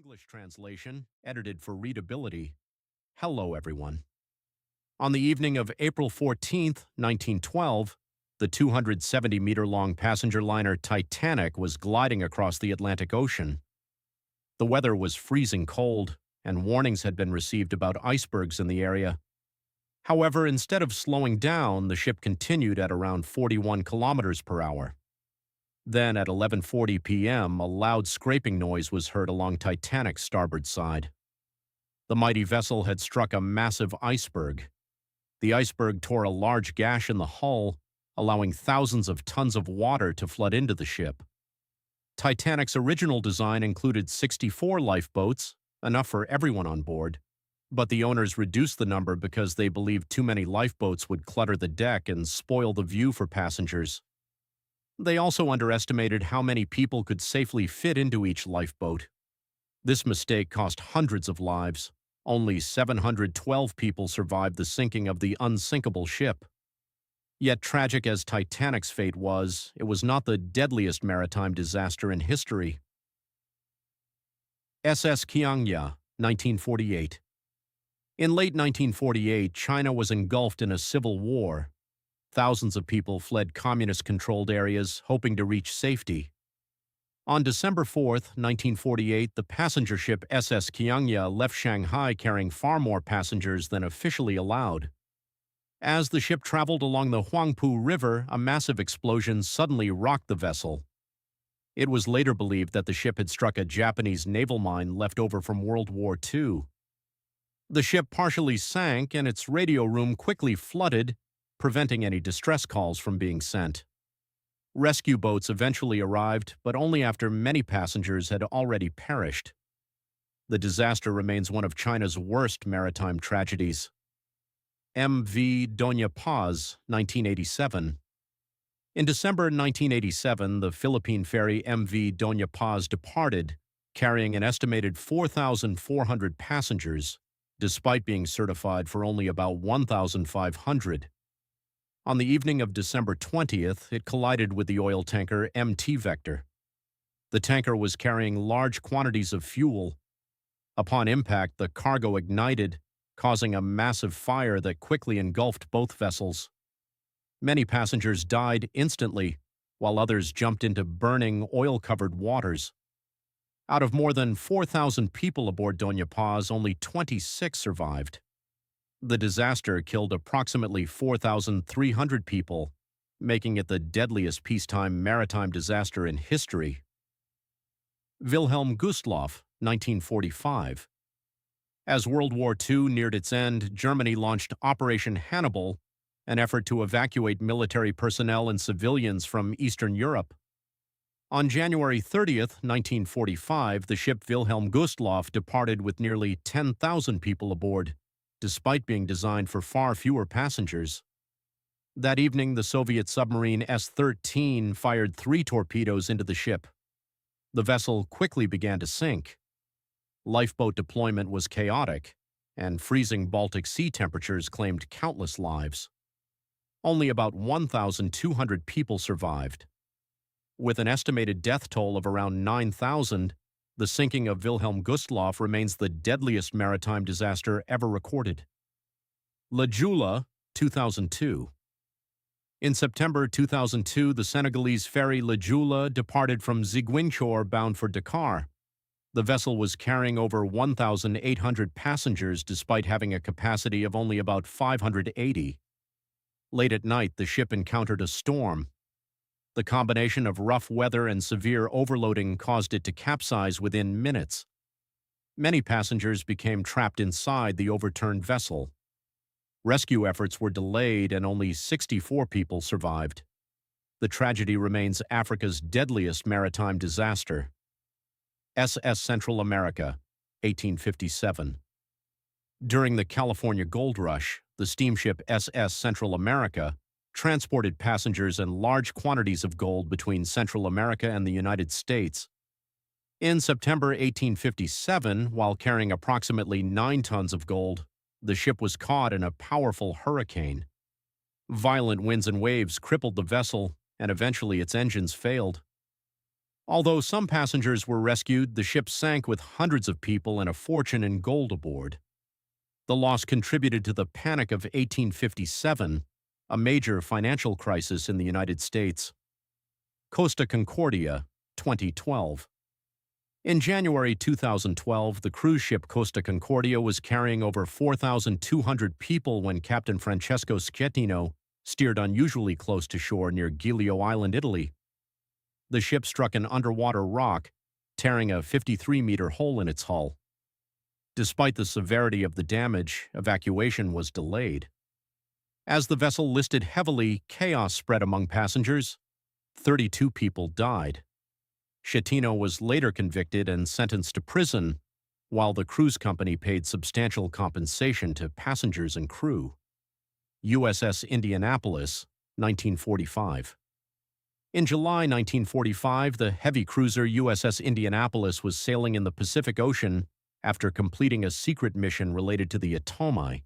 English translation, edited for readability. Hello, everyone. On the evening of April 14th, 1912, the 270-meter-long passenger liner Titanic was gliding across the Atlantic Ocean. The weather was freezing cold, and warnings had been received about icebergs in the area. However, instead of slowing down, the ship continued at around 41 kilometers per hour. Then, at 11:40 p.m., a loud scraping noise was heard along Titanic's starboard side. The mighty vessel had struck a massive iceberg. The iceberg tore a large gash in the hull, allowing thousands of tons of water to flood into the ship. Titanic's original design included 64 lifeboats, enough for everyone on board, but the owners reduced the number because they believed too many lifeboats would clutter the deck and spoil the view for passengers. They also underestimated how many people could safely fit into each lifeboat. This mistake cost hundreds of lives. Only 712 people survived the sinking of the unsinkable ship. Yet tragic as Titanic's fate was, it was not the deadliest maritime disaster in history. SS Qiangya, 1948. In late 1948, China was engulfed in a civil war. Thousands of people fled communist-controlled areas, hoping to reach safety. On December 4th, 1948, the passenger ship SS Qiangya left Shanghai carrying far more passengers than officially allowed. As the ship traveled along the Huangpu River, a massive explosion suddenly rocked the vessel. It was later believed that the ship had struck a Japanese naval mine left over from World War II. The ship partially sank, and its radio room quickly flooded, preventing any distress calls from being sent. Rescue boats eventually arrived, but only after many passengers had already perished. The disaster remains one of China's worst maritime tragedies. M.V. Doña Paz, 1987. In December 1987, the Philippine ferry M.V. Doña Paz departed, carrying an estimated 4,400 passengers, despite being certified for only about 1,500. On the evening of December 20th, it collided with the oil tanker MT Vector. The tanker was carrying large quantities of fuel. Upon impact, the cargo ignited, causing a massive fire that quickly engulfed both vessels. Many passengers died instantly, while others jumped into burning, oil-covered waters. Out of more than 4,000 people aboard Doña Paz, only 26 survived. The disaster killed approximately 4,300 people, making it the deadliest peacetime maritime disaster in history. Wilhelm Gustloff, 1945. As World War II neared its end, Germany launched Operation Hannibal, an effort to evacuate military personnel and civilians from Eastern Europe. On January 30th, 1945, the ship Wilhelm Gustloff departed with nearly 10,000 people aboard, despite being designed for far fewer passengers. That evening, the Soviet submarine S-13 fired 3 torpedoes into the ship. The vessel quickly began to sink. Lifeboat deployment was chaotic, and freezing Baltic Sea temperatures claimed countless lives. Only about 1,200 people survived. With an estimated death toll of around 9,000, the sinking of Wilhelm Gustloff remains the deadliest maritime disaster ever recorded. La Jula, 2002. In September 2002, the Senegalese ferry La Jula departed from Ziguinchor bound for Dakar. The vessel was carrying over 1,800 passengers despite having a capacity of only about 580. Late at night, the ship encountered a storm. The combination of rough weather and severe overloading caused it to capsize within minutes. Many passengers became trapped inside the overturned vessel. Rescue efforts were delayed and only 64 people survived. The tragedy remains Africa's deadliest maritime disaster. SS Central America, 1857. During the California Gold Rush, the steamship SS Central America transported passengers and large quantities of gold between Central America and the United States. In September 1857, while carrying approximately 9 tons of gold, the ship was caught in a powerful hurricane. Violent winds and waves crippled the vessel, and eventually its engines failed. Although some passengers were rescued, the ship sank with hundreds of people and a fortune in gold aboard. The loss contributed to the Panic of 1857, a major financial crisis in the United States. Costa Concordia, 2012. In January 2012, the cruise ship Costa Concordia was carrying over 4,200 people when Captain Francesco Schettino steered unusually close to shore near Giglio Island, Italy. The ship struck an underwater rock, tearing a 53-meter hole in its hull. Despite the severity of the damage, evacuation was delayed. As the vessel listed heavily, chaos spread among passengers. 32 people died. Schettino was later convicted and sentenced to prison, while the cruise company paid substantial compensation to passengers and crew. USS Indianapolis, 1945. In July 1945, the heavy cruiser USS Indianapolis was sailing in the Pacific Ocean after completing a secret mission related to the Atomi.